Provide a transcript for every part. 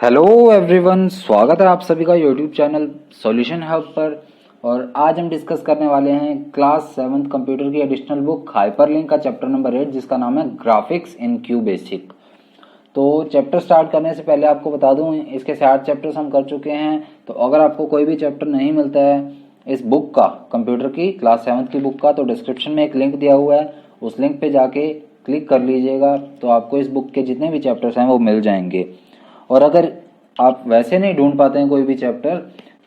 Hello everyone, स्वागत है आप सभी का यूट्यूब चैनल सॉल्यूशन हब पर। और आज हम डिस्कस करने वाले हैं क्लास 7th कंप्यूटर की एडिशनल बुक हाइपरलिंक का चैप्टर नंबर 8 जिसका नाम है ग्राफिक्स इन क्यू बेसिक। तो चैप्टर स्टार्ट करने से पहले आपको बता दूं इसके 7 चैप्टर्स हम कर चुके हैं। तो अगर आपको कोई भी चैप्टर नहीं मिलता है इस बुक का, कंप्यूटर की क्लास 7th की बुक का, तो डिस्क्रिप्शन में एक लिंक दिया हुआ है, उस लिंक पे जाके क्लिक कर लीजिएगा तो आपको इस बुक के जितने भी चैप्टर्स हैं वो मिल जाएंगे। और अगर आप वैसे नहीं ढूंढ पाते हैं कोई भी चैप्टर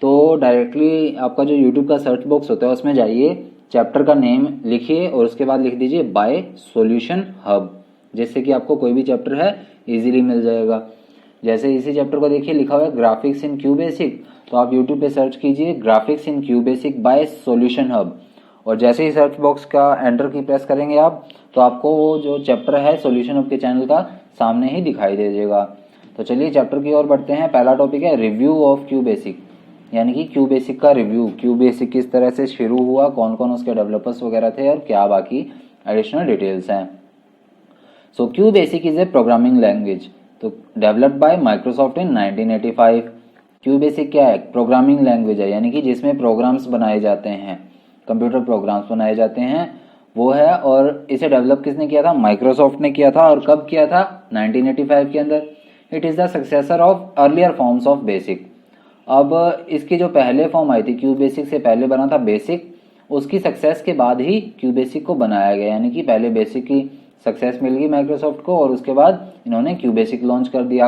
तो डायरेक्टली आपका जो यूट्यूब का सर्च बॉक्स होता है उसमें जाइए, चैप्टर का नेम लिखिए और उसके बाद लिख दीजिए बाय सॉल्यूशन हब, जिससे कि आपको कोई भी चैप्टर है इजीली मिल जाएगा। जैसे इसी चैप्टर को देखिए लिखा हुआ है ग्राफिक्स इन क्यू बेसिक, तो आप यूट्यूब पे सर्च कीजिए graphics in QBasic by solution hub, और जैसे ही सर्च बॉक्स का एंटर की प्रेस करेंगे आप तो आपको वो जो चैप्टर है सॉल्यूशन हब के चैनल का सामने ही दिखाई दे देगा। तो चलिए चैप्टर की ओर बढ़ते हैं। पहला टॉपिक है रिव्यू ऑफ क्यू बेसिक, यानी कि क्यू बेसिक का रिव्यू। क्यू बेसिक किस तरह से शुरू हुआ, कौन कौन उसके डेवलपर्स वगैरह थे और क्या बाकी एडिशनल डिटेल्स हैं। So QBasic is a programming language, तो developed by Microsoft in 1985। QBasic क्या है? प्रोग्रामिंग लैंग्वेज है, यानी कि जिसमें प्रोग्राम्स बनाए जाते हैं, कंप्यूटर प्रोग्राम्स बनाए जाते हैं वो है। और इसे डेवलप किसने किया था? माइक्रोसॉफ्ट ने किया था। और कब किया था? 1985 के अंदर। It is the successor of earlier forms of basic. अब इसकी जो पहले फॉर्म आई थी, क्यू बेसिक से पहले बना था बेसिक, उसकी सक्सेस के बाद ही क्यू बेसिक को बनाया गया, यानी कि पहले बेसिक की सक्सेस मिल गई माइक्रोसॉफ्ट को और उसके बाद इन्होंने क्यू बेसिक लॉन्च कर दिया।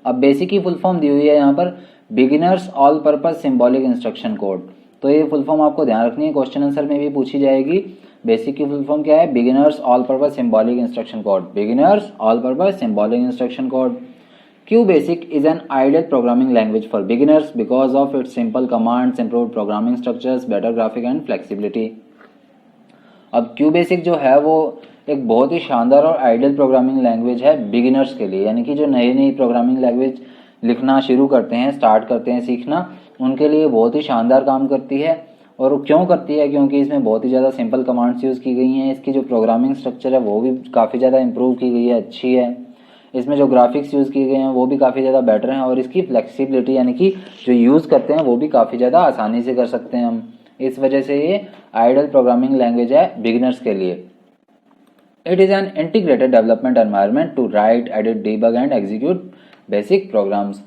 अब बेसिक की फुल फॉर्म दी हुई है यहाँ पर beginners all purpose symbolic instruction code. तो ये फुल फॉर्म आपको ध्यान रखनी है, क्वेश्चन आंसर में भी पूछी जाएगी। बेसिक की फुल फॉर्म क्या है? Beginners all purpose symbolic instruction code. Beginners all purpose symbolic instruction code. QBasic is an ideal programming language for beginners because of its simple commands, improved programming structures, better graphic and flexibility। अब QBasic जो है वो एक बहुत ही शानदार और ideal programming language है beginners के लिए, यानी कि जो नई नई प्रोग्रामिंग लैंग्वेज लिखना शुरू करते हैं, स्टार्ट करते हैं सीखना, उनके लिए बहुत ही शानदार काम करती है। और क्यों करती है? क्योंकि इसमें बहुत ही ज़्यादा सिंपल कमांड्स यूज़ की गई हैं। इसकी जो प्रोग्रामिंग स्ट्रक्चर है वो भी काफ़ी ज़्यादा इंप्रूव की गई है, अच्छी है। इसमें जो ग्राफिक्स यूज़ किए गए हैं वो भी काफ़ी ज़्यादा बेटर हैं। और इसकी फ्लेक्सिबिलिटी, यानी कि जो यूज़ करते हैं वो भी काफ़ी ज़्यादा आसानी से कर सकते हैं हम। इस वजह से ये आइडियल प्रोग्रामिंग लैंग्वेज है बिगिनर्स के लिए। It is an integrated development environment to write, edit, debug and execute basic programs.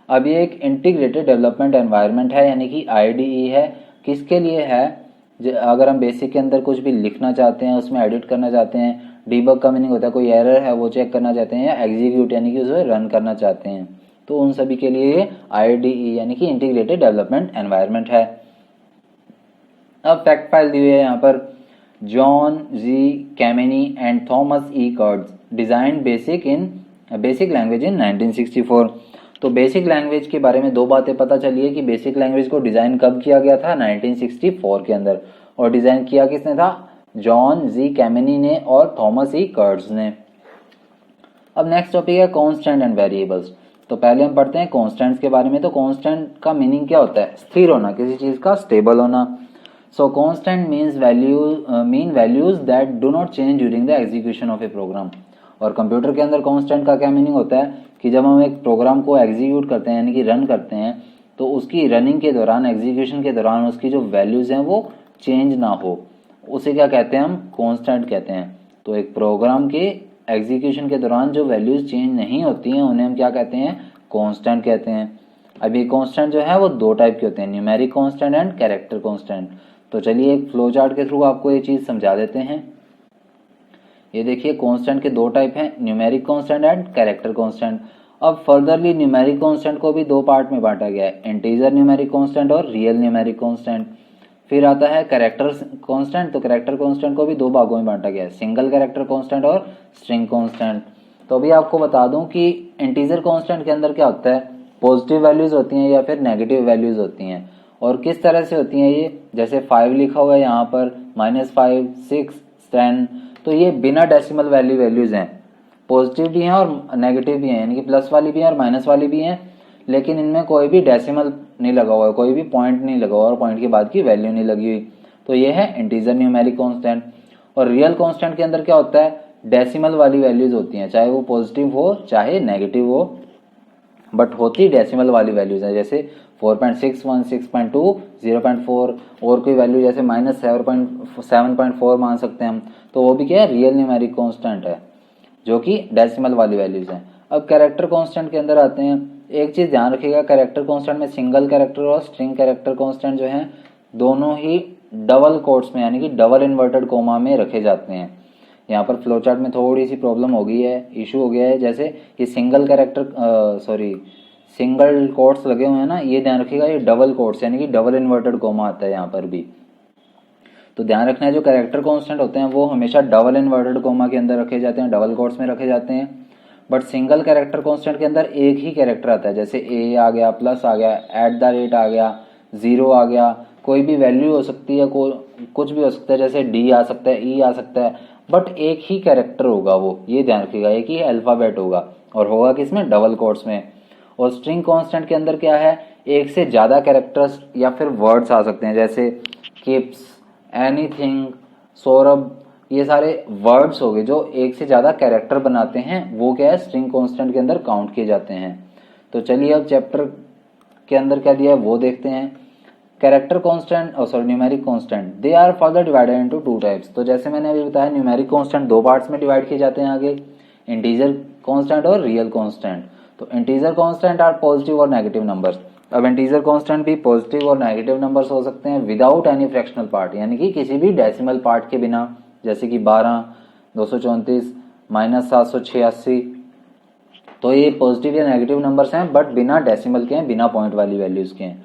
अब ये एक इंटीग्रेटेड डेवलपमेंट एनवायरनमेंट है, यानी कि IDE है। किसके लिए है? अगर हम बेसिक के अंदर कुछ भी लिखना चाहते हैं, उसमें एडिट करना चाहते हैं, डीबग का मीनिंग होता है कोई एरर है वो चेक करना चाहते हैं, या एग्जीक्यूट यानी कि उसे रन करना चाहते हैं, तो उन सभी के लिए ये IDE यानी कि इंटीग्रेटेड डेवलपमेंट एनवायरनमेंट है। अब फैक्ट फाइल दी हुई है यहाँ पर। John G Kemeny and Thomas E Kurtz design BASIC language in 1964। तो बेसिक लैंग्वेज के बारे में दो बातें पता चली है कि बेसिक लैंग्वेज को डिजाइन कब किया गया था? 1964 के अंदर। और डिजाइन किया किसने था? जॉन जी कैमेनी ने और थॉमस ई कर्ट्ज ने। अब नेक्स्ट टॉपिक है कांस्टेंट एंड वेरिएबल्स। तो पहले हम पढ़ते हैं कांस्टेंट्स के बारे में। तो कांस्टेंट का मीनिंग क्या होता है? स्थिर होना, किसी चीज का स्टेबल होना। So constant mean values that do not change during the execution of a program. और कंप्यूटर के अंदर कांस्टेंट का क्या मीनिंग होता है कि जब हम एक प्रोग्राम को एग्जीक्यूट करते हैं यानी कि रन करते हैं, तो उसकी रनिंग के दौरान, एग्जीक्यूशन के दौरान उसकी जो वैल्यूज हैं वो चेंज ना हो, उसे क्या कहते हैं? हम कांस्टेंट कहते हैं। तो एक प्रोग्राम के एग्जीक्यूशन के दौरान जो वैल्यूज चेंज नहीं होती हैं उन्हें हम क्या कहते हैं? कांस्टेंट कहते हैं। अब ये कांस्टेंट जो है वो दो टाइप के होते हैं, numeric constant and character constant. तो चलिए एक फ्लो चार्ट के थ्रू आपको ये चीज़ समझा देते हैं। ये देखिए कांस्टेंट के दो टाइप हैं, numeric constant and character constant. अब फर्दरली न्यूमेरिक कांस्टेंट को भी दो पार्ट में बांटा गया है, इंटीजर न्यूमेरिक कांस्टेंट और रियल न्यूमेरिक कांस्टेंट। फिर आता है कैरेक्टर कांस्टेंट। तो कैरेक्टर कांस्टेंट को भी दो भागों में बांटा गया है, सिंगल कैरेक्टर कांस्टेंट और स्ट्रिंग कांस्टेंट। तो अभी आपको बता दूं कि इंटीजर कांस्टेंट के अंदर क्या होता है? पॉजिटिव वैल्यूज होती हैं या फिर नेगेटिव वैल्यूज होती हैं। और किस तरह से होती हैं ये? जैसे 5 लिखा हुआ है यहाँ पर, -5, 6, 10, तो ये बिना डेसिमल वैल्यूज हैं। पॉजिटिव भी हैं और नेगेटिव भी हैं, यानी कि प्लस वाली भी हैं और माइनस वाली भी हैं, लेकिन इनमें कोई भी डेसिमल नहीं लगा हुआ है, कोई भी पॉइंट नहीं लगा हुआ और पॉइंट के बाद की वैल्यू नहीं लगी हुई। तो ये है इंटीजर न्यूमेरिक कांस्टेंट। और रियल कांस्टेंट के अंदर क्या होता है? डेसिमल वाली वैल्यूज होती हैं, चाहे वो पॉजिटिव हो चाहे नेगेटिव हो। बट होती डेसिमल वाली वैल्यूज है, जैसे 4.61, 6.2, 0.4 और कोई वैल्यू जैसे -7.4 मान सकते हैं हम, तो वो भी क्या है, रियल न्यूमेरिक कांस्टेंट है जो कि डेसिमल वाली वैल्यूज हैं। अब कैरेक्टर कांस्टेंट के अंदर आते हैं। एक चीज ध्यान रखिएगा, कैरेक्टर कांस्टेंट में सिंगल कैरेक्टर और स्ट्रिंग कैरेक्टर कांस्टेंट जो हैं दोनों ही डबल कोट्स में यानी कि डबल इन्वर्टेड कोमा में रखे जाते हैं। यहाँ पर फ्लो चार्ट में थोड़ी सी प्रॉब्लम हो गई है, इशू हो गया है, जैसे कि सिंगल कोट्स लगे हुए हैं ना, ये ध्यान रखिएगा, ये डबल कोट्स यानी कि डबल इन्वर्टेड कोमा आता है यहाँ पर भी। तो ध्यान रखना है जो कैरेक्टर कांस्टेंट होते हैं वो हमेशा डबल इन्वर्टेड कोमा के अंदर रखे जाते हैं, डबल कोट्स में रखे जाते हैं। बट सिंगल कैरेक्टर कांस्टेंट के अंदर एक ही कैरेक्टर आता है, जैसे ए आ गया, प्लस आ गया, @ आ गया, 0 आ गया, कोई भी वैल्यू हो सकती है, कुछ भी हो सकता है, जैसे डी आ सकता है, ई आ सकता है, बट एक ही कैरेक्टर होगा वो, ये ध्यान रखिएगा, एक ही अल्फाबेट होगा और होगा किसमें, डबल कोट्स में। और स्ट्रिंग कांस्टेंट के अंदर क्या है, एक से ज्यादा कैरेक्टर्स या फिर वर्ड्स आ सकते हैं, जैसे किप्स, एनीथिंग, सौरभ, ये सारे वर्ड्स हो गए जो एक से ज्यादा कैरेक्टर बनाते हैं, वो क्या है, स्ट्रिंग कांस्टेंट के अंदर काउंट किए जाते हैं। तो चलिए अब चैप्टर के अंदर क्या दिया है वो देखते हैं। Character constant numeric constant, they are further divided into 2 types. तो जैसे मैंने अभी बताया, न्यूमेरिक कांस्टेंट 2 पार्ट्स में डिवाइड किए जाते हैं आगे, इंटीजर कांस्टेंट और रियल कांस्टेंट। तो इंटीजर कांस्टेंट आर पॉजिटिव और नेगेटिव नंबर्स। अब इंटीजर कांस्टेंट भी पॉजिटिव और नेगेटिव नंबर्स हो सकते हैं विदाउट एनी फ्रैक्शनल पार्ट, यानी कि किसी भी डेसिमल पार्ट के बिना, जैसे कि 12, 234, -786। तो ये पॉजिटिव या नेगेटिव नंबर्स हैं बट बिना डेसिमल के हैं, बिना पॉइंट वाली वैल्यूज के हैं।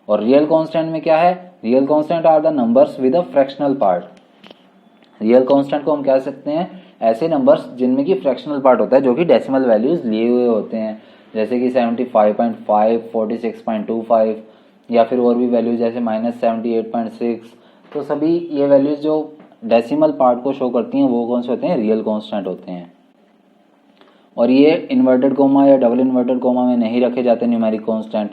और रियल कांस्टेंट में क्या है, real constant are the numbers with a fractional part. Real constant को हम कह सकते हैं ऐसे नंबर्स जिनमें कि फ्रैक्शनल पार्ट होता है, जो कि डेसिमल वैल्यूज लिए हुए होते हैं, जैसे कि 75.5, 46.25 या फिर और भी वैल्यूज जैसे -78.6। तो सभी ये वैल्यूज जो डेसिमल पार्ट को शो करती हैं वो कौन से होते हैं, रियल कांस्टेंट होते हैं। और ये इन्वर्टेड कोमा या डबल इन्वर्टेड कोमा में नहीं रखे जाते न्यूमेरिक कांस्टेंट।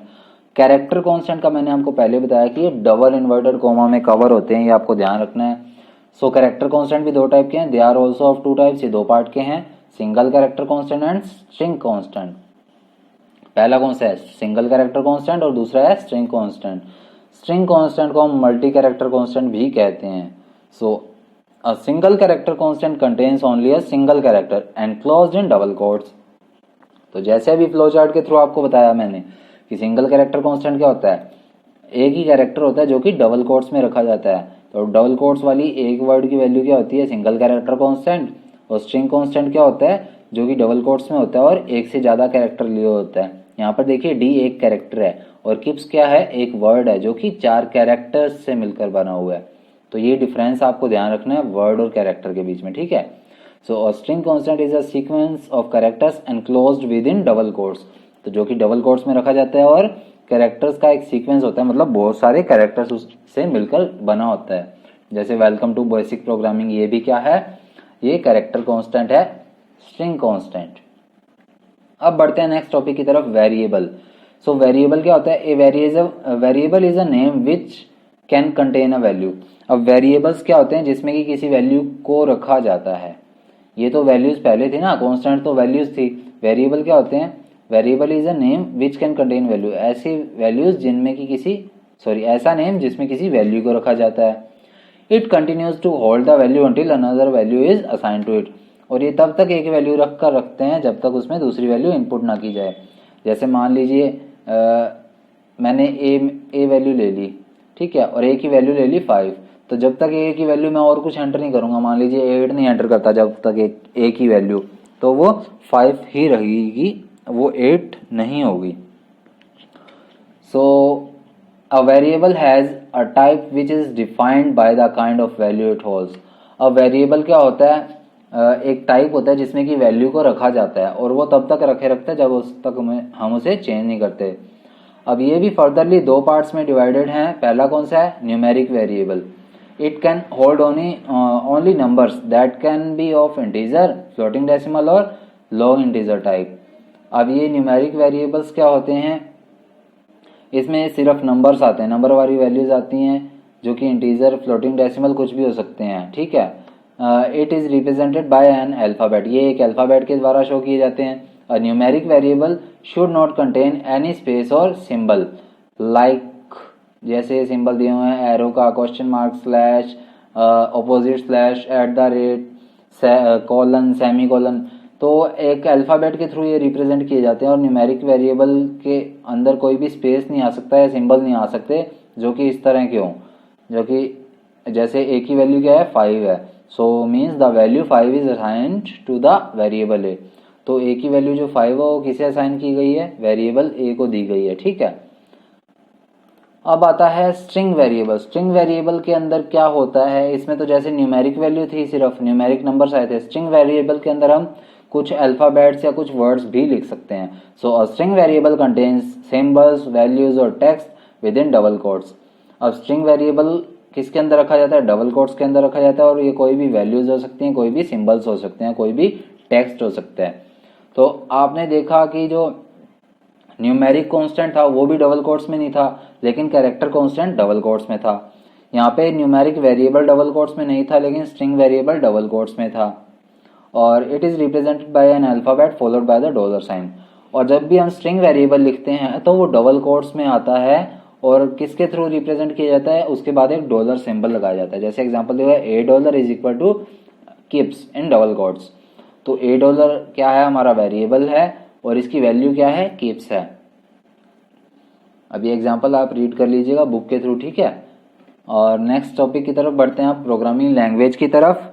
कैरेक्टर कांस्टेंट का मैंने आपको पहले बताया कि ये डबल इन्वर्टेड कोमा में कवर होते हैं, ये आपको ध्यान रखना है। सो कैरेक्टर कांस्टेंट भी 2 टाइप के हैं, they are also of 2 types, ये 2 पार्ट के हैं, single character constant and string constant. पहला कौन सा है, सिंगल कैरेक्टर कांस्टेंट, और दूसरा है स्ट्रिंग कांस्टेंट। स्ट्रिंग कांस्टेंट को हम मल्टी कैरेक्टर कांस्टेंट भी कहते हैं। So a single character constant contains only a single character enclosed in double quotes. तो जैसे अभी फ्लो चार्ट के थ्रू आपको बताया मैंने कि सिंगल कैरेक्टर कांस्टेंट क्या होता है, एक ही कैरेक्टर होता है जो कि डबल कोट्स में रखा जाता है। तो डबल कोट्स वाली एक वर्ड की वैल्यू क्या होती है, सिंगल कैरेक्टर कांस्टेंट। और स्ट्रिंग कांस्टेंट क्या होता है, जो कि डबल कोट्स में होता है और एक से ज्यादा कैरेक्टर लिए होता है। यहाँ पर देखिए डी एक कैरेक्टर है और किप्स क्या है, एक वर्ड है जो कि 4 कैरेक्टर्स से मिलकर बना हुआ है। तो ये डिफरेंस आपको ध्यान रखना है वर्ड और कैरेक्टर के बीच में, ठीक है। सो string constant is a sequence of characters enclosed within double quotes. तो जो कि डबल कोट्स में रखा जाता है और कैरेक्टर्स का एक सीक्वेंस होता है, मतलब बहुत सारे कैरेक्टर्स उससे मिलकर बना होता है। जैसे वेलकम टू बेसिक प्रोग्रामिंग, ये भी क्या है, ये कैरेक्टर कांस्टेंट है, स्ट्रिंग कांस्टेंट। अब बढ़ते हैं नेक्स्ट टॉपिक की तरफ, वेरिएबल। सो वेरिएबल क्या होता है, a variable is a name which can contain a value. अब वेरिएबल्स क्या होते हैं, जिसमें कि किसी वैल्यू को रखा जाता है। ये तो वैल्यूज पहले थी ना, कांस्टेंट तो वैल्यूज थी। वेरिएबल क्या होते हैं, variable is a name which can contain value, ऐसी वैल्यूज जिनमें कि ऐसा नेम जिसमें किसी वैल्यू को रखा जाता है। It continues to hold the value until another value is assign to it. और ये तब तक एक वैल्यू रखते हैं जब तक उसमें दूसरी वैल्यू इनपुट ना की जाए। जैसे मान लीजिए मैंने ए वैल्यू ले ली, ठीक है, और ए की वैल्यू ले ली 5। तो जब तक ए की वैल्यू मैं और कुछ एंटर नहीं करूंगा, मान लीजिए 8 नहीं एंटर करता जब तक ए की वैल्यू, तो वो 5 ही रहेगी, वो 8 नहीं होगी। So a variable has a type which is defined by the kind of value it holds. अब वेरिएबल क्या होता है, एक टाइप होता है जिसमें कि वैल्यू को रखा जाता है और वो तब तक रखते हैं जब उस तक हम उसे चेंज नहीं करते। अब ये भी फर्दरली 2 पार्ट्स में डिवाइडेड हैं। पहला कौन सा है, numeric variable. It can hold only numbers that can be of integer, floating decimal और लॉग इंटीजर टाइप। अब ये न्यूमेरिक वेरिएबल्स क्या होते हैं, इसमें सिर्फ नंबर्स आते हैं, नंबर वाली वैल्यूज आती हैं जो कि इंटीजर, फ्लोटिंग डेसिमल कुछ भी हो सकते हैं, ठीक है। It is represented by an alphabet, ये एक अल्फाबेट के द्वारा शो किए जाते हैं। A numeric variable should not contain any space और सिंबल लाइक, जैसे सिंबल दिए हुए हैं एरो का, question mark, slash, opposite slash, at the rate, colon, semicolon. तो एक अल्फ़ाबेट के थ्रू ये रिप्रेजेंट किए जाते हैं और न्यूमेरिक वेरिएबल के अंदर कोई भी स्पेस नहीं आ सकता है, सिंबल नहीं आ सकते जो कि इस तरह के हों, जो कि जैसे ए की वैल्यू क्या है 5 है, so means the value 5 is assigned to the variable A. तो ए की वैल्यू जो 5 है वो किसे असाइन की गई है, वेरिएबल ए को दी गई है, ठीक है। अब आता है स्ट्रिंग वेरिएबल। स्ट्रिंग वेरिएबल के अंदर क्या होता है, इसमें तो जैसे न्यूमेरिक वैल्यू थी, सिर्फ न्यूमेरिक नंबर्स आए थे, स्ट्रिंग वेरिएबल के अंदर हम कुछ अल्फाबेट्स या कुछ वर्ड्स भी लिख सकते हैं। So a string variable contains symbols, values और text within double quotes. अब स्ट्रिंग वेरिएबल किसके अंदर रखा जाता है, डबल कोट्स के अंदर रखा जाता है, और ये कोई भी वैल्यूज हो सकती हैं, कोई भी सिंबल्स हो सकते हैं, कोई भी टेक्स्ट हो सकता है। तो आपने देखा कि जो न्यूमेरिक कांस्टेंट था वो भी डबल कोट्स में नहीं था, लेकिन कैरेक्टर कांस्टेंट डबल कोट्स में था। यहाँ पे न्यूमेरिक वेरिएबल डबल कोट्स में नहीं था, लेकिन स्ट्रिंग वेरिएबल डबल कोट्स में था। और it is represented by an alphabet followed by the dollar sign. और जब भी हम स्ट्रिंग वेरिएबल लिखते हैं तो वो डबल कोट्स में आता है और किसके थ्रू रिप्रेजेंट किया जाता है, उसके बाद एक डॉलर सिंबल लगाया जाता है। जैसे एग्जांपल दिया है $, is equal to keeps in double quotes. तो $, क्या है, हमारा वेरिएबल है और इसकी वैल्यू क्या है, किप्स है। अब ये एग्जांपल आप रीड कर लीजिएगा बुक के थ्रू, ठीक है। और नेक्स्ट टॉपिक की तरफ बढ़ते हैं, आप प्रोग्रामिंग लैंग्वेज की तरफ।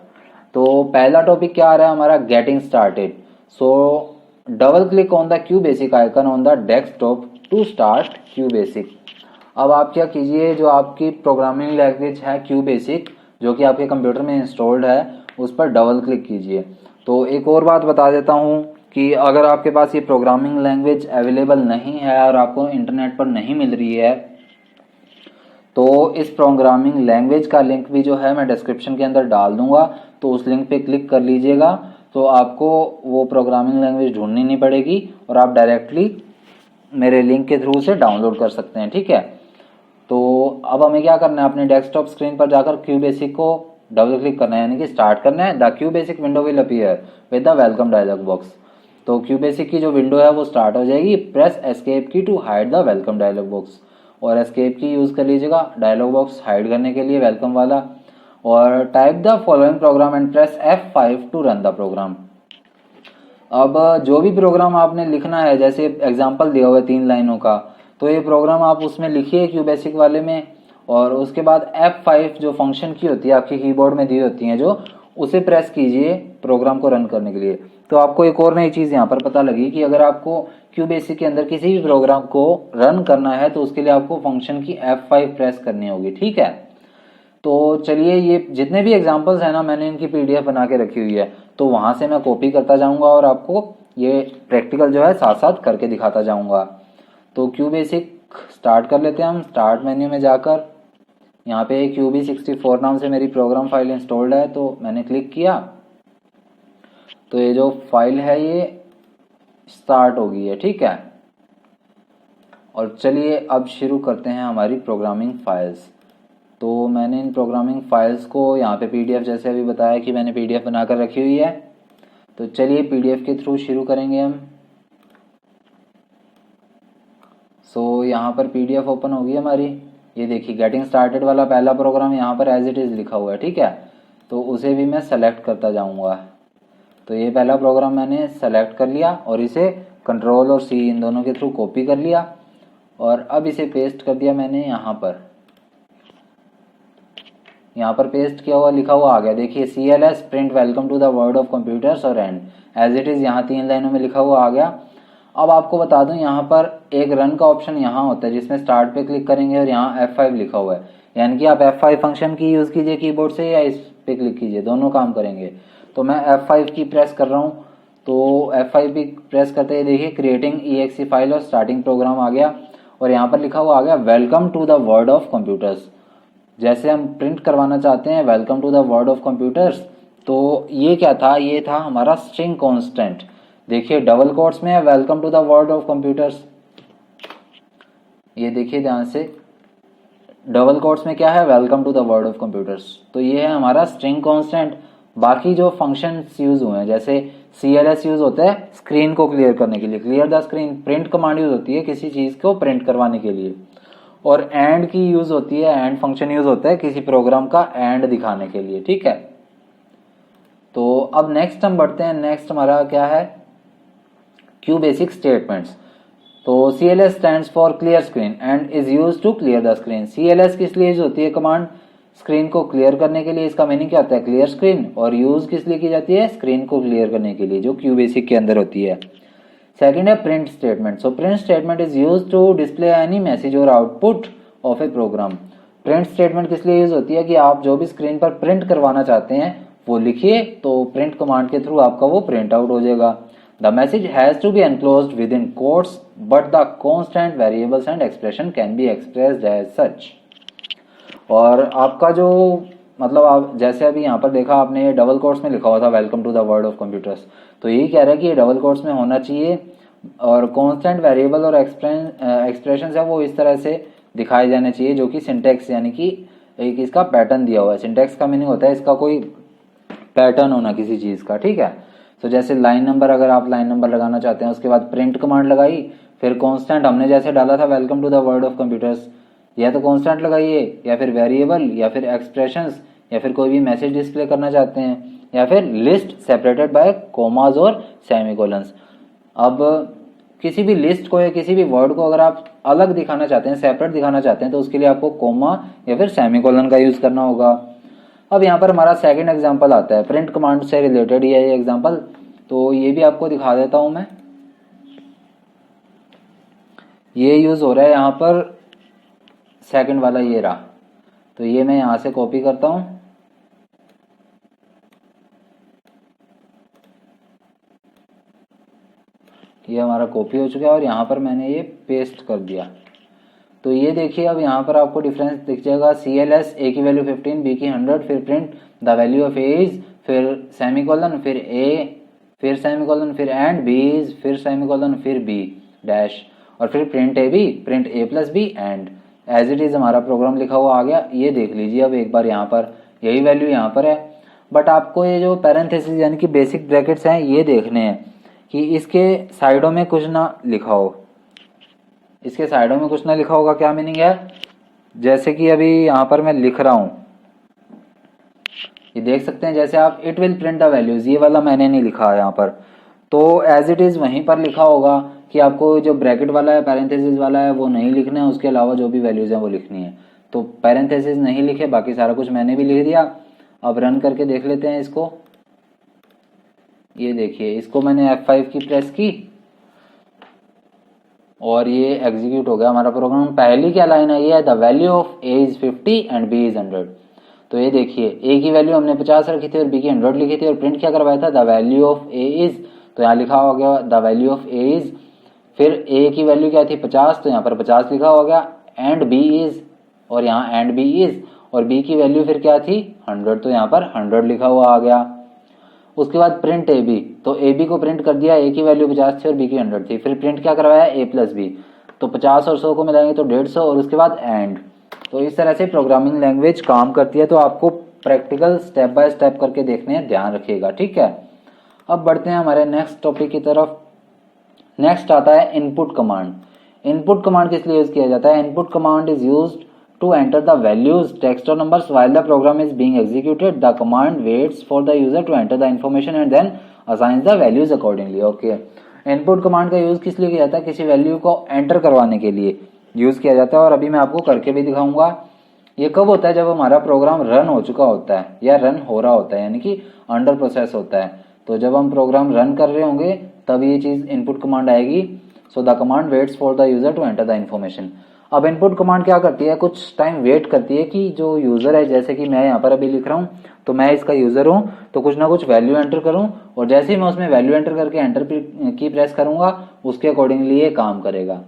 तो पहला टॉपिक क्या आ रहा है हमारा, getting started. So double click on the QBasic icon on the desktop to start QBasic. अब आप क्या कीजिए, जो आपकी प्रोग्रामिंग लैंग्वेज है क्यू बेसिक, जो कि आपके कंप्यूटर में इंस्टॉल्ड है, उस पर डबल क्लिक कीजिए। तो एक और बात बता देता हूँ कि अगर आपके पास ये प्रोग्रामिंग लैंग्वेज अवेलेबल नहीं है और आपको इंटरनेट पर नहीं मिल रही है, तो इस प्रोग्रामिंग लैंग्वेज का लिंक भी जो है मैं डिस्क्रिप्शन के अंदर डाल दूंगा, तो उस लिंक पे क्लिक कर लीजिएगा। तो आपको वो प्रोग्रामिंग लैंग्वेज ढूंढनी नहीं पड़ेगी और आप डायरेक्टली मेरे लिंक के थ्रू से डाउनलोड कर सकते हैं, ठीक है। तो अब हमें क्या करना है, अपने डेस्कटॉप स्क्रीन पर जाकर क्यू बेसिक को डबल क्लिक करना है, यानी कि स्टार्ट करना है। The QBasic window will appear with the welcome dialog box. तो क्यू बेसिक की जो विंडो है वो स्टार्ट हो जाएगी। Press escape key to hide the welcome dialog box, और एस्केप की यूज कर लीजिएगा डायलॉग बॉक्स हाइड करने के लिए, वेलकम वाला। और type the following program and press F5 to run the program. अब जो भी प्रोग्राम आपने लिखना है, जैसे एग्जांपल दिया हुआ है 3 लाइनों का, तो ये प्रोग्राम आप उसमें लिखिए क्यू बेसिक वाले में, और उसके बाद F5 जो फंक्शन की होती है आपके कीबोर्ड में दी होती है, जो उसे प्रेस कीजिए प्रोग्राम को रन करने के लिए। तो आपको एक और नई चीज यहाँ पर पता लगी कि अगर आपको क्यू बेसिक के अंदर किसी भी प्रोग्राम को रन करना है तो उसके लिए आपको फंक्शन की F5 प्रेस करनी होगी, ठीक है। तो चलिए, ये जितने भी एग्जांपल्स हैं ना, मैंने इनकी PDF बना के रखी हुई है, तो वहां से मैं कॉपी करता जाऊंगा और आपको ये प्रैक्टिकल जो है साथ साथ करके दिखाता जाऊंगा। तो क्यू बेसिक स्टार्ट कर लेते हैं हम। स्टार्ट मेन्यू में जाकर यहाँ पे QB64 नाम से मेरी प्रोग्राम फाइल इंस्टॉल्ड है, तो मैंने क्लिक किया तो ये जो फाइल है ये स्टार्ट हो गई है, ठीक है। और चलिए अब शुरू करते हैं हमारी प्रोग्रामिंग फाइल्स। तो मैंने इन प्रोग्रामिंग फाइल्स को यहाँ पे PDF, जैसे अभी बताया कि मैंने PDF बनाकर रखी हुई है, तो चलिए PDF के थ्रू शुरू करेंगे हम। सो यहाँ पर PDF ओपन होगी हमारी। ये देखिए गेटिंग स्टार्टेड वाला पहला प्रोग्राम यहाँ पर एज इट इज लिखा हुआ है, ठीक है। तो उसे भी मैं सेलेक्ट करता जाऊँगा। तो ये पहला प्रोग्राम मैंने सेलेक्ट कर लिया और इसे कंट्रोल और C इन दोनों के थ्रू कॉपी कर लिया, और अब इसे पेस्ट कर दिया मैंने यहाँ पर पेस्ट किया हुआ लिखा हुआ आ गया। देखिए CLS print welcome to the world of computers और एंड एज इट इज यहाँ 3 लाइनों में लिखा हुआ आ गया। अब आपको बता दूं, यहाँ पर एक रन का ऑप्शन यहाँ होता है जिसमें स्टार्ट पे क्लिक करेंगे और यहाँ F5 लिखा हुआ है, यानी कि आप F5 फंक्शन की यूज कीजिए कीबोर्ड से या इस पे क्लिक कीजिए, दोनों काम करेंगे। तो मैं F5 की प्रेस कर रहा हूँ, तो F5 भी प्रेस करते ही देखिए क्रिएटिंग EXE फाइल और स्टार्टिंग प्रोग्राम आ गया, और यहाँ पर लिखा हुआ आ गया welcome to the world of computers. जैसे हम प्रिंट करवाना चाहते हैं welcome to the world of computers, तो ये क्या था, ये था हमारा स्ट्रिंग कांस्टेंट। देखिए डबल कोट्स में है welcome to the world of computers, ये देखिए ध्यान से, डबल कोट्स में क्या है, welcome to the world of computers. तो ये है हमारा स्ट्रिंग कांस्टेंट। बाकी जो फंक्शंस यूज हुए हैं, जैसे CLS यूज होता है स्क्रीन को क्लियर करने के लिए, clear the screen. Print command use होती है किसी चीज को प्रिंट करवाने के लिए, और एंड की यूज होती है, एंड फंक्शन यूज होता है किसी प्रोग्राम का एंड दिखाने के लिए, ठीक है। तो अब नेक्स्ट हम बढ़ते हैं, नेक्स्ट हमारा क्या है, क्यू बेसिक स्टेटमेंट्स। तो CLS stands for clear screen and is use to clear the screen. CLS किस लिए यूज होती है कमांड, स्क्रीन को क्लियर करने के लिए, इसका मीनिंग क्या होता है, क्लियर स्क्रीन। और यूज किस लिए की जाती है, स्क्रीन को क्लियर करने के लिए, जो क्यू बेसिक के अंदर होती है। सेकंड है print statement. So print statement is use to display any message और output of a program. Print statement किस लिए यूज होती है कि आप जो भी स्क्रीन पर प्रिंट करवाना चाहते हैं वो लिखिए, तो प्रिंट कमांड के थ्रू आपका वो प्रिंट आउट हो जाएगा। The message has to be enclosed within quotes but the constant variables and expression can be expressed as such. और आपका जो मतलब आप जैसे अभी यहाँ पर देखा आपने, ये डबल कोट्स में लिखा हुआ था welcome to the world of computers, तो यही कह रहा है कि ये डबल कोट्स में होना चाहिए, और कांस्टेंट वेरिएबल और एक्सप्रेशन है वो इस तरह से दिखाए जाने चाहिए, जो कि सिंटेक्स यानी कि एक इसका पैटर्न दिया हुआ है। सिंटेक्स का मीनिंग होता है इसका कोई पैटर्न होना किसी चीज का, ठीक है। तो जैसे लाइन नंबर, अगर आप लाइन नंबर लगाना चाहते हैं, उसके बाद प्रिंट कमांड लगाई, फिर कांस्टेंट हमने जैसे डाला था welcome to the world of computers, या तो कांस्टेंट लगाइए, या फिर वेरिएबल, या फिर एक्सप्रेशंस, या फिर कोई भी मैसेज डिस्प्ले करना चाहते हैं, या फिर लिस्ट सेपरेटेड बाय कोमास और सेमीकोलंस। अब किसी भी लिस्ट को या किसी भी वर्ड को अगर आप अलग दिखाना चाहते हैं, सेपरेट दिखाना चाहते हैं, तो उसके लिए आपको कोमा या फिर सेमीकोलन का यूज करना होगा। अब यहाँ पर हमारा सेकंड एग्जांपल आता है, प्रिंट कमांड से रिलेटेड ही है ये एग्जांपल, तो ये भी आपको दिखा देता हूं मैं। ये यूज हो रहा है यहाँ पर सेकंड वाला, ये रहा, तो ये मैं यहां से कॉपी करता हूं, ये हमारा कॉपी हो चुका है, और यहाँ पर मैंने ये पेस्ट कर दिया। तो ये देखिए अब यहाँ पर आपको डिफरेंस दिख जाएगा, CLS ए की वैल्यू 15, बी की 100, फिर print the value of A is, फिर सेमीकोलन, फिर ए, फिर सेमीकोलन, फिर एंड बी इज, फिर सेमीकोलन, फिर बी डैश, और फिर print A B, print A plus B and as it is हमारा प्रोग्राम लिखा हुआ आ गया। ये देख लीजिए अब एक बार, यहाँ पर यही वैल्यू यहाँ पर है, बट आपको ये जो पैरेंथेसिस यानी कि बेसिक ब्रैकेट्स हैं ये देखने हैं कि इसके साइडों में कुछ ना लिखा हो, इसके साइडों में कुछ ना लिखा होगा। क्या मीनिंग है, जैसे कि अभी यहाँ पर मैं लिख रहा हूं, ये देख सकते हैं, जैसे आप it will print the values, ये वाला मैंने नहीं लिखा है यहाँ पर, तो एज इट इज वहीं पर लिखा होगा कि आपको जो ब्रैकेट वाला है, पैरेंथेसिस वाला है, वो नहीं लिखना है, उसके अलावा जो भी वैल्यूज हैं वो लिखनी है। तो पैरेंथेसिस नहीं लिखे, बाकी सारा कुछ मैंने भी लिख दिया। अब रन करके देख लेते हैं इसको। ये देखिए, इसको मैंने F5 की प्रेस की और ये एग्जीक्यूट हो गया हमारा प्रोग्राम। पहली क्या लाइन आई है, the value of A is 50 and B is 100। तो ये देखिए, ए की वैल्यू हमने 50 रखी थी और बी की 100 लिखी थी, और प्रिंट क्या करवाया था, the value of A is, तो यहाँ लिखा हो गया the value of A is, फिर ए की वैल्यू क्या थी 50, तो यहाँ पर 50 लिखा हो गया, एंड बी इज, और यहाँ एंड बी इज, और बी की वैल्यू फिर क्या थी 100, तो यहाँ पर 100 लिखा हुआ आ गया। उसके बाद प्रिंट ए बी, तो ए बी को प्रिंट कर दिया, ए की वैल्यू 50 थी और बी की 100 थी, फिर प्रिंट क्या करवाया ए प्लस बी, तो 50 और 100 को मिलाएंगे तो 150, और उसके बाद एंड। तो इस तरह से प्रोग्रामिंग लैंग्वेज काम करती है, तो आपको प्रैक्टिकल स्टेप बाय स्टेप करके देखने हैं, ध्यान रखिएगा, ठीक है। अब बढ़ते हैं हमारे नेक्स्ट टॉपिक की तरफ। नेक्स्ट आता है इनपुट कमांड। इनपुट कमांड किस लिए यूज किया जाता है, input command is used to enter the values, text or numbers while the program is being executed. The command waits for the user to enter the information and then assigns the values accordingly. Okay. Input command का use किस लिए किया जाता है, किसी value को enter करवाने के लिए यूज किया जाता है, और अभी मैं आपको करके भी दिखाऊंगा। ये कब होता है, जब हमारा प्रोग्राम रन हो चुका होता है या रन हो रहा होता है, यानी कि अंडर प्रोसेस होता है। तो जब हम प्रोग्राम रन कर रहे होंगे तब ये चीज इनपुट कमांड आएगी। So the command waits for the user to enter the information. अब इनपुट कमांड क्या करती है, कुछ टाइम वेट करती है कि जो यूजर है, जैसे कि मैं यहाँ पर अभी लिख रहा हूँ, तो मैं इसका यूजर हूँ, तो कुछ ना कुछ वैल्यू एंटर करूँ, और जैसे ही मैं उसमें वैल्यू एंटर करके एंटर की प्रेस करूंगा, उसके अकॉर्डिंगली ये काम करेगा।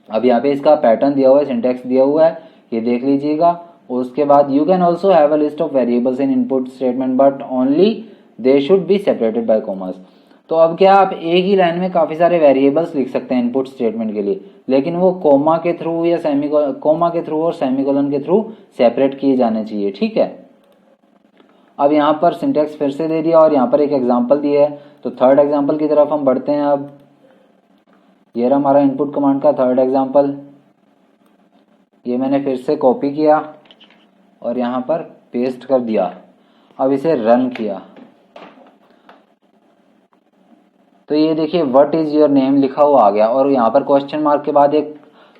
अब यहाँ पे इसका पैटर्न दिया हुआ है, सिंटेक्स दिया हुआ है, ये देख लीजिएगा। उसके बाद you can also have a list of variables in input statement but only they should be separated by commas. तो अब क्या, आप एक ही लाइन में काफी सारे वेरिएबल्स लिख सकते हैं इनपुट स्टेटमेंट के लिए, लेकिन वो कोमा के थ्रू या कोमा के थ्रू और सेमीकोलन के थ्रू सेपरेट किए जाने चाहिए, ठीक है। अब यहाँ पर सिंटेक्स फिर से दे दिया और यहाँ पर एक एग्जांपल दिया है, तो थर्ड एग्जांपल की तरफ हम बढ़ते हैं। अब ये रहा हमारा इनपुट कमांड का थर्ड एग्जांपल। ये मैंने फिर से कॉपी किया और यहाँ पर पेस्ट कर दिया। अब इसे रन किया तो ये देखिए व्हाट इज योर नेम लिखा हुआ आ गया और यहाँ पर क्वेश्चन मार्क के बाद एक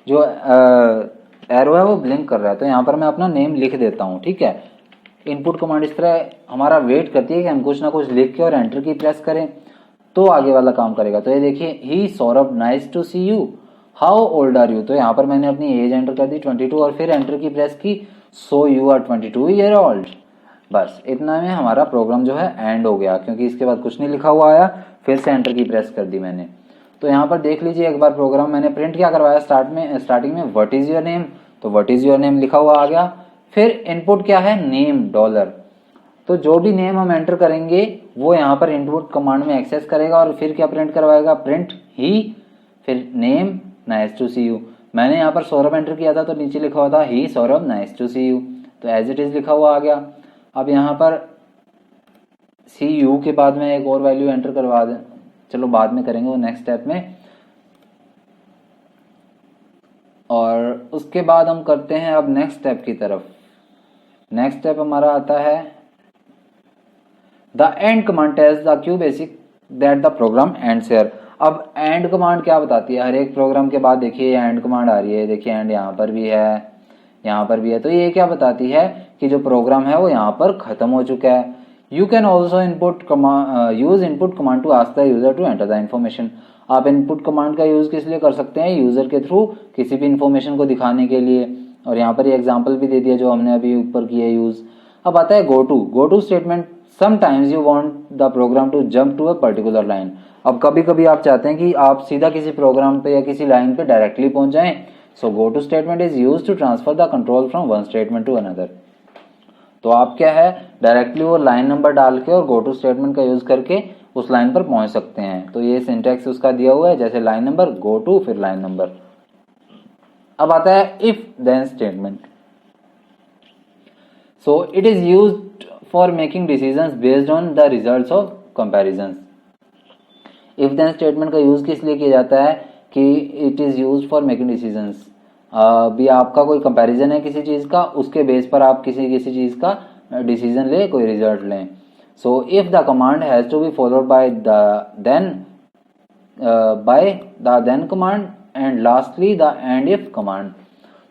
जो एरो है वो ब्लिंक कर रहा है। तो यहाँ पर मैं अपना नेम लिख देता हूँ, ठीक है। इनपुट कमांड इस तरह हमारा वेट करती है कि हम कुछ ना कुछ लिख के और एंटर की प्रेस करें तो आगे वाला काम करेगा। तो ये देखिए hi Saurabh nice to see you, how old are you. तो यहाँ पर मैंने अपनी एज एंटर कर दी 22 और फिर एंटर की प्रेस की, so you are 22 year old. बस इतना में हमारा प्रोग्राम जो है एंड हो गया, क्योंकि इसके बाद कुछ नहीं लिखा हुआ आया। फिर से एंटर की प्रेस कर दी मैंने। तो यहाँ पर देख लीजिए एक बार प्रोग्राम मैंने प्रिंट क्या करवाया, स्टार्टिंग में व्हाट इज योर नेम, तो व्हाट इज योर नेम लिखा हुआ आ गया। फिर इनपुट क्या है, नेम $। तो जो भी नेम हम एंटर करेंगे वो यहाँ पर इनपुट कमांड में एक्सेस करेगा और फिर क्या प्रिंट करवाएगा, प्रिंट ही, फिर name nice to see you. मैंने यहाँ पर सौरभ एंटर किया था तो नीचे लिखा हुआ था hi Saurabh nice to see you, तो एज इट इज लिखा हुआ आ गया। अब यहाँ पर सी यू के बाद में एक और वैल्यू एंटर करवा दें, चलो बाद में करेंगे वो नेक्स्ट स्टेप में। और उसके बाद हम करते हैं अब नेक्स्ट स्टेप की तरफ। नेक्स्ट स्टेप हमारा आता है the end command tells the QBasic that the program ends here. अब एंड कमांड क्या बताती है, हर एक प्रोग्राम के बाद देखिए एंड कमांड आ रही है, देखिए एंड यहाँ पर भी है, यहाँ पर भी है। तो ये क्या बताती है कि जो प्रोग्राम है वो यहाँ पर खत्म हो चुका है। You can also use input command to ask the user to enter the information. आप इनपुट कमांड का यूज किस लिए कर सकते हैं, यूजर के थ्रू किसी भी इन्फॉर्मेशन को दिखाने के लिए। और यहाँ पर ये एग्जाम्पल भी दे दिया जो हमने अभी ऊपर किया यूज। अब आता है go to statement. Sometimes you want the program to jump to a particular line. अब कभी कभी आप चाहते हैं कि आप सीधा किसी प्रोग्राम पे या किसी लाइन पे डायरेक्टली पहुंच जाएं। So go to statement is use to transfer the control from one statement to another. तो आप क्या है डायरेक्टली वो लाइन नंबर डाल के और गो टू स्टेटमेंट का यूज करके उस लाइन पर पहुंच सकते हैं। तो ये सिंटैक्स उसका दिया हुआ है, जैसे लाइन नंबर, गो टू, फिर लाइन नंबर। अब आता है if then statement. So it is used for making decisions based on the results of comparisons. If then statement का यूज किस लिए किया जाता है कि it is used for making decisions. भी आपका कोई कंपैरिजन है किसी चीज का, उसके बेस पर आप किसी चीज का डिसीजन ले, कोई रिजल्ट लें। So if the command has to be followed by the then command and lastly the end if command.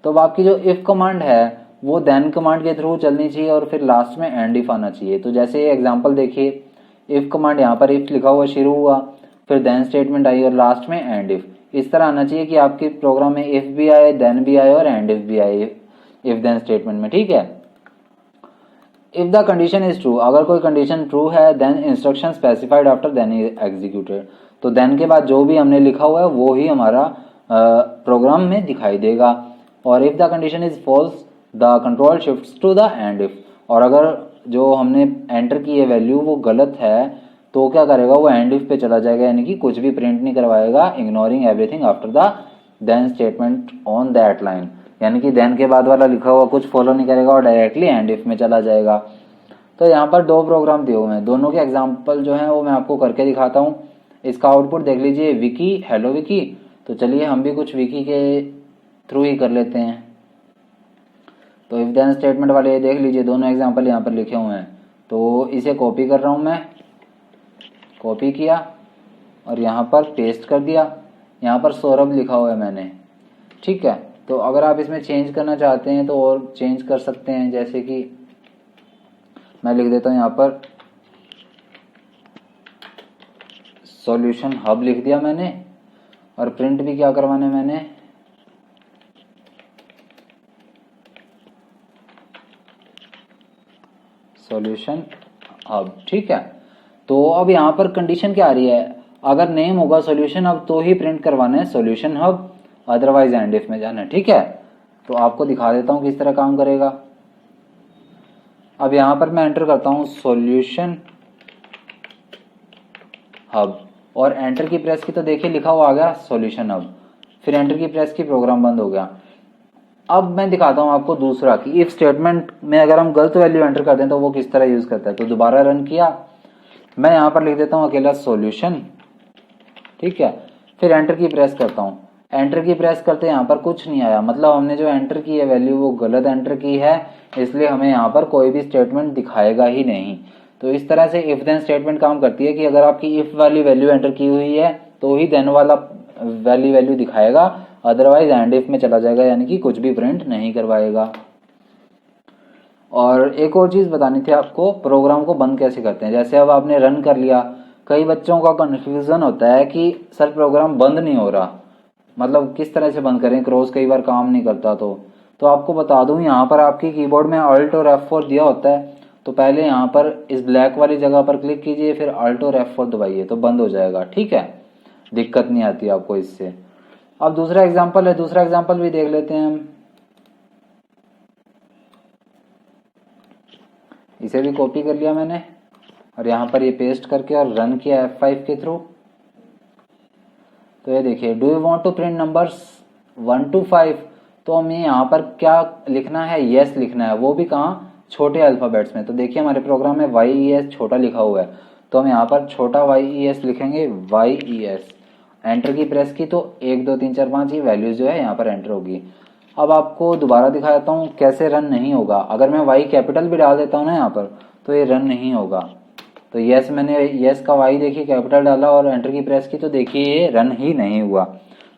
तो अब आपकी जो इफ कमांड है वो देन कमांड के थ्रू चलनी चाहिए और फिर लास्ट में एंड इफ आना चाहिए। तो जैसे ये एग्जांपल देखिए, इफ कमांड यहाँ पर इफ लिखा हुआ शुरू हुआ, फिर देन स्टेटमेंट आई और लास्ट में एंड इफ। इस तरह आना चाहिए कि आपके प्रोग्राम में इफ भी आए, देन भी आए और एंड इफ भी आए इफ देन स्टेटमेंट में, ठीक है। If the condition is true, अगर कोई कंडीशन ट्रू है, then instruction specified after then is executed. तो देन के बाद जो भी हमने लिखा हुआ है वो ही हमारा प्रोग्राम में दिखाई देगा। और if the condition is false, the control shifts to the end if. और अगर जो हमने एंटर की है वैल्यू वो गलत है तो क्या करेगा, वो एंड इफ पे चला जाएगा, यानी कि कुछ भी प्रिंट नहीं करवाएगा, ignoring everything after the then statement on that line. यानी कि देन के बाद वाला लिखा हुआ कुछ फॉलो नहीं करेगा और डायरेक्टली एंड इफ में चला जाएगा। तो यहाँ पर दो प्रोग्राम दिए हुए हैं, दोनों के एग्जाम्पल जो है वो मैं आपको करके दिखाता हूँ। इसका आउटपुट देख लीजिए, विकी, हेलो विकी। तो चलिए हम भी कुछ विकी के थ्रू ही कर लेते हैं। तो इफ देन स्टेटमेंट वाले देख लीजिए, दोनों एग्जाम्पल यहाँ पर लिखे हुए हैं। तो इसे कॉपी कर रहा हूँ मैं, कॉपी किया और यहाँ पर पेस्ट कर दिया। यहाँ पर सौरभ लिखा हुआ है मैंने, ठीक है। तो अगर आप इसमें चेंज करना चाहते हैं तो और चेंज कर सकते हैं, जैसे कि मैं लिख देता हूँ यहाँ पर सॉल्यूशन हब लिख दिया मैंने। और प्रिंट भी क्या करवाना है मैंने, सॉल्यूशन हब, ठीक है। तो अब यहाँ पर कंडीशन क्या आ रही है, अगर नेम होगा सॉल्यूशन हब तो ही प्रिंट करवाना है solution hub, otherwise and if में जाना है, ठीक है। तो आपको दिखा देता हूँ किस तरह काम करेगा। अब यहाँ पर मैं एंटर करता हूँ सॉल्यूशन हब और एंटर की प्रेस की, तो देखिए लिखा हुआ आ गया सॉल्यूशन हब। फिर एंटर की प्रेस की, प्रोग्राम बंद हो गया। अब मैं दिखाता हूँ आपको दूसरा कि इफ स्टेटमेंट में अगर हम गलत वैल्यू एंटर करते हैं तो वो किस तरह यूज करता है। तो दोबारा रन किया, मैं यहाँ पर लिख देता हूँ अकेला सॉल्यूशन, ठीक है। फिर एंटर की प्रेस करता हूँ। एंटर की प्रेस करते यहाँ पर कुछ नहीं आया, मतलब हमने जो एंटर की है वैल्यू वो गलत एंटर की है, इसलिए हमें यहाँ पर कोई भी स्टेटमेंट दिखाएगा ही नहीं। तो इस तरह से इफ देन स्टेटमेंट काम करती है कि अगर आपकी इफ वाली वैल्यू एंटर की हुई है तो ही देन वाला वैल्यू दिखाएगा, अदरवाइज एंड इफ में चला जाएगा, यानी कि कुछ भी प्रिंट नहीं करवाएगा। और एक और चीज बतानी थी आपको, प्रोग्राम को बंद कैसे करते हैं। जैसे अब आपने रन कर लिया, कई बच्चों का कंफ्यूजन होता है कि सर प्रोग्राम बंद नहीं हो रहा, मतलब किस तरह से बंद करें, क्रॉस कई बार काम नहीं करता। तो आपको बता दूं, यहाँ पर आपकी कीबोर्ड में अल्ट और F4 दिया होता है, तो पहले यहाँ पर इस ब्लैक वाली जगह पर क्लिक कीजिए, फिर अल्ट और F4 दबाइए तो बंद हो जाएगा, ठीक है, दिक्कत नहीं आती आपको इससे। अब दूसरा एग्जाम्पल है, दूसरा एग्जाम्पल भी देख लेते हैं हम। इसे भी कॉपी कर लिया मैंने और यहाँ पर ये पेस्ट करके और रन किया F5 के थ्रू। तो ये देखिए, do you want to print numbers 1 to 5, तो हमें यहाँ पर क्या लिखना है, यस लिखना है, वो भी कहाँ, छोटे अल्फाबेट्स में। तो देखिए हमारे प्रोग्राम में YES छोटा लिखा हुआ है, तो हम यहाँ पर छोटा YES लिखेंगे, YES। एंटर की प्रेस की तो 1 2 3 4 5 ये वैल्यूज जो है यहाँ पर एंटर होगी। अब आपको दोबारा दिखा देता हूँ कैसे रन नहीं होगा। अगर मैं Y कैपिटल भी डाल देता हूँ ना यहाँ पर, तो ये रन नहीं होगा। तो यस, मैंने यस का Y देखिए कैपिटल डाला और एंटर की प्रेस की, तो देखिए ये रन ही नहीं हुआ।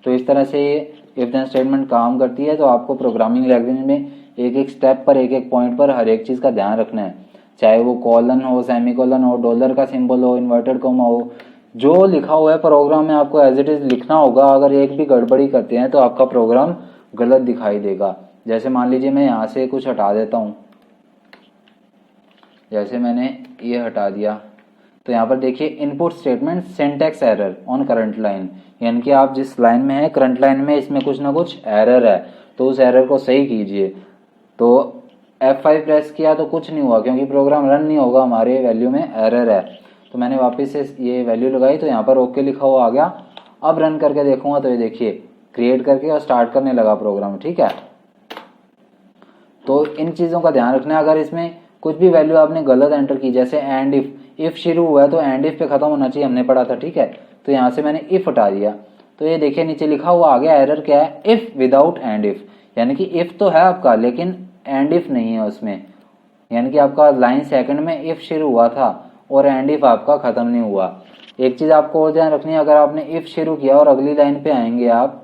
तो इस तरह से इफ देन स्टेटमेंट काम करती है। तो आपको प्रोग्रामिंग लैंग्वेज में एक एक स्टेप पर, एक एक पॉइंट पर हर एक चीज़ का ध्यान रखना है, चाहे वो कॉलन हो, सेमीकोलन हो, डॉलर का सिंबल हो, इन्वर्टेड कॉमा हो, जो लिखा हुआ है प्रोग्राम में आपको एज इट इज लिखना होगा। अगर एक भी गड़बड़ी करते हैं तो आपका प्रोग्राम गलत दिखाई देगा। जैसे मान लीजिए मैं यहाँ से कुछ हटा देता हूँ, जैसे मैंने ये हटा दिया, तो यहाँ पर देखिए input statement syntax error on current line, यानी कि आप जिस लाइन में है करंट लाइन में इसमें कुछ ना कुछ एरर है, तो उस एरर को सही कीजिए। तो F5 प्रेस किया तो कुछ नहीं हुआ, क्योंकि प्रोग्राम रन नहीं होगा, हमारे वैल्यू में एरर है। तो मैंने वापस से ये वैल्यू लगाई तो यहाँ पर ओके लिखा हुआ आ गया। अब रन करके देखूंगा तो ये देखिए क्रिएट करके और स्टार्ट करने लगा प्रोग्राम, ठीक है। तो इन चीज़ों का ध्यान रखना है। अगर इसमें कुछ भी वैल्यू आपने गलत एंटर की, जैसे एंड इफ शुरू हुआ है तो एंड इफ पे खत्म होना चाहिए, हमने पढ़ा था, ठीक है। तो यहाँ से मैंने इफ हटा दिया, तो ये देखिए नीचे लिखा हुआ आ गया, एरर क्या है, इफ विदाउट एंड इफ, यानी कि इफ तो है आपका लेकिन एंड इफ नहीं है उसमें, यानी कि आपका लाइन सेकंड में इफ शुरू हुआ था और एंड इफ आपका खत्म नहीं हुआ। एक चीज आपको और ध्यान रखनी है, अगर आपने इफ शुरू किया और अगली लाइन पे आएंगे आप,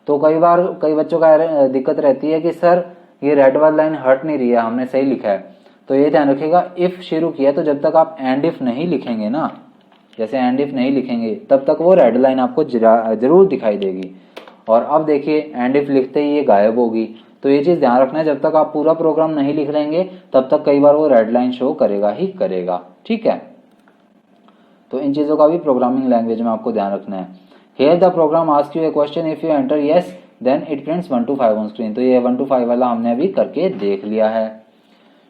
तो कई बच्चों का दिक्कत रहती है कि सर ये रेड वाली लाइन हट नहीं रही है, हमने सही लिखा है। तो ये ध्यान रखिएगा, इफ शुरू किया तो जब तक आप एंड इफ नहीं लिखेंगे ना, जैसे एंड इफ नहीं लिखेंगे तब तक वो रेड लाइन आपको जरूर दिखाई देगी। और अब देखिए एंड इफ लिखते ही ये गायब होगी। तो ये चीज ध्यान रखना है, जब तक आप पूरा प्रोग्राम नहीं लिख लेंगे तब तक कई बार वो रेड लाइन शो करेगा ही करेगा, ठीक है। तो इन चीजों का भी प्रोग्रामिंग लैंग्वेज में आपको ध्यान रखना है। Here the program ask you a question, if you enter yes then it prints 1 to 5 on screen. तो ये 1 to 5 वाला हमने अभी करके देख लिया है,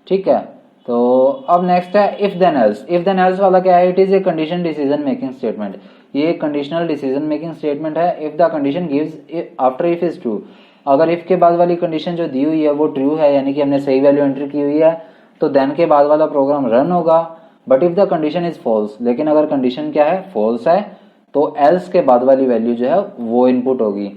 ठीक है। तो अब नेक्स्ट है if then else. If then else वाला क्या है, it is a condition decision making statement. ये कंडीशनल डिसीजन मेकिंग स्टेटमेंट है। If the condition gives after if is true, अगर इफ के बाद वाली कंडीशन जो दी हुई है वो ट्रू है, यानी कि हमने सही वैल्यू एंटर की हुई है, तो देन के बाद वाला प्रोग्राम रन होगा। But if the condition is false, लेकिन अगर कंडीशन क्या है, फॉल्स है, तो एल्स के बाद वाली वैल्यू जो है वो इनपुट होगी।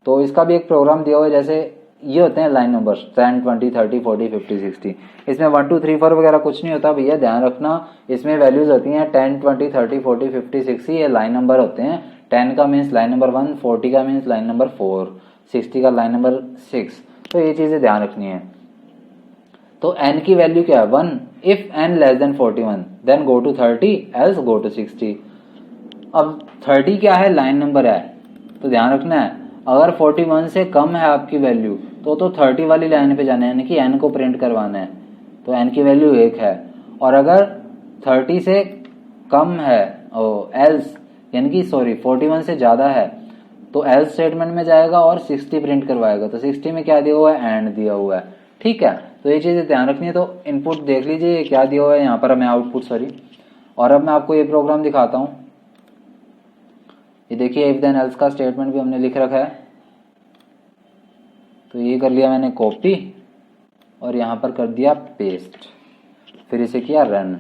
तो इसका भी एक प्रोग्राम दिया हुआ है, जैसे ये होते हैं लाइन नंबर 10 20 30 40 50 60। इसमें 1 2 3 4 वगैरह कुछ नहीं होता भैया, ध्यान रखना। इसमें वैल्यूज होती हैं 10 20 30 40 50 60, ये लाइन नंबर होते हैं। 10 का मीन्स लाइन नंबर 1, 40 का मीन्स लाइन नंबर 4, 60 का लाइन नंबर 6। तो ये चीजें ध्यान रखनी है। तो n की वैल्यू क्या है, 1। If n less than 41 then go to 30 else go to 60। अब 30 क्या है, लाइन नंबर है, तो ध्यान रखना है अगर 41 से कम है आपकी वैल्यू तो 30 वाली लाइन पे जाना है, यानी कि n को प्रिंट करवाना है। तो n की वैल्यू 1 है। और अगर 30 से कम है एल्स, यानी कि 41 से ज्यादा है, तो एल्स स्टेटमेंट में जाएगा और 60 प्रिंट करवाएगा। तो 60 में क्या दिया हुआ है, एंड दिया हुआ है, ठीक है। तो ये चीजें ध्यान रखनी है। तो इनपुट देख लीजिए क्या दिया हुआ है यहाँ पर, हमें आउटपुट सॉरी। और अब मैं आपको ये प्रोग्राम दिखाता हूँ। ये देखिए इफ देन एल्स का स्टेटमेंट भी हमने लिख रखा है। तो ये कर लिया मैंने कॉपी और यहाँ पर कर दिया पेस्ट, फिर इसे किया रन।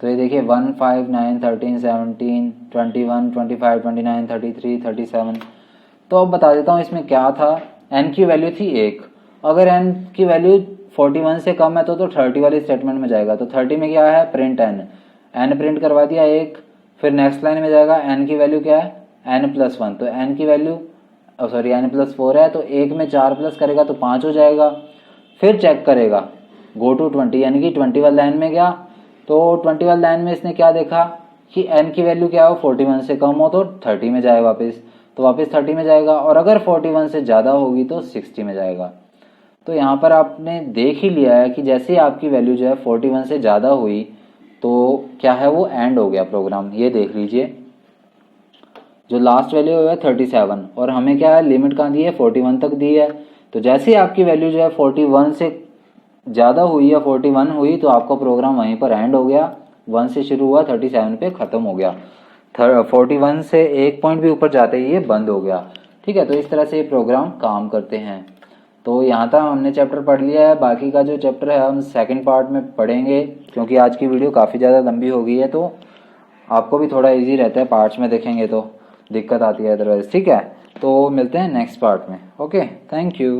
तो ये देखिए 1 5 9 13 17 21 25 29 33 37। तो अब बता देता हूँ इसमें क्या था। n की वैल्यू थी 1, अगर n की वैल्यू 41 से कम है तो 30 वाली स्टेटमेंट में जाएगा। तो 30 में क्या है, प्रिंट n प्रिंट करवा दिया 1। फिर नेक्स्ट लाइन में जाएगा, n की वैल्यू क्या है, n+1, तो n की वैल्यू सॉरी n+4 है, तो 1 में 4 प्लस करेगा तो 5 हो जाएगा। फिर चेक करेगा, गो टू 20, यानी कि 20 वाली लाइन में गया, तो 20 वाली लाइन में इसने क्या देखा कि n की वैल्यू क्या हो, 41 से कम हो तो 30 में जाए वापस, तो वापस 30 में जाएगा, और अगर 41 से ज़्यादा होगी तो 60 में जाएगा। तो यहाँ पर आपने देख ही लिया है कि जैसे ही आपकी वैल्यू जो है 41 से ज़्यादा हुई तो क्या है, वो एंड हो गया प्रोग्राम। ये देख लीजिए, जो लास्ट वैल्यू है 37, और हमें क्या है, लिमिट कहाँ दी है, 41 तक दी है। तो जैसे ही आपकी वैल्यू जो है 41 से ज़्यादा हुई या 41 हुई तो आपका प्रोग्राम वहीं पर एंड हो गया। 1 से शुरू हुआ 37 पे ख़त्म हो गया। 41 से एक पॉइंट भी ऊपर जाते ही ये बंद हो गया। ठीक है, तो इस तरह से ये प्रोग्राम काम करते हैं। तो यहाँ तक हमने चैप्टर पढ़ लिया है, बाकी का जो चैप्टर है हम सेकंड पार्ट में पढ़ेंगे, क्योंकि आज की वीडियो काफ़ी ज़्यादा लंबी हो गई है, तो आपको भी थोड़ा इजी रहता है, पार्ट्स में देखेंगे तो दिक्कत आती है अदरवाइज। ठीक है, तो मिलते हैं नेक्स्ट पार्ट में। Okay, thank you.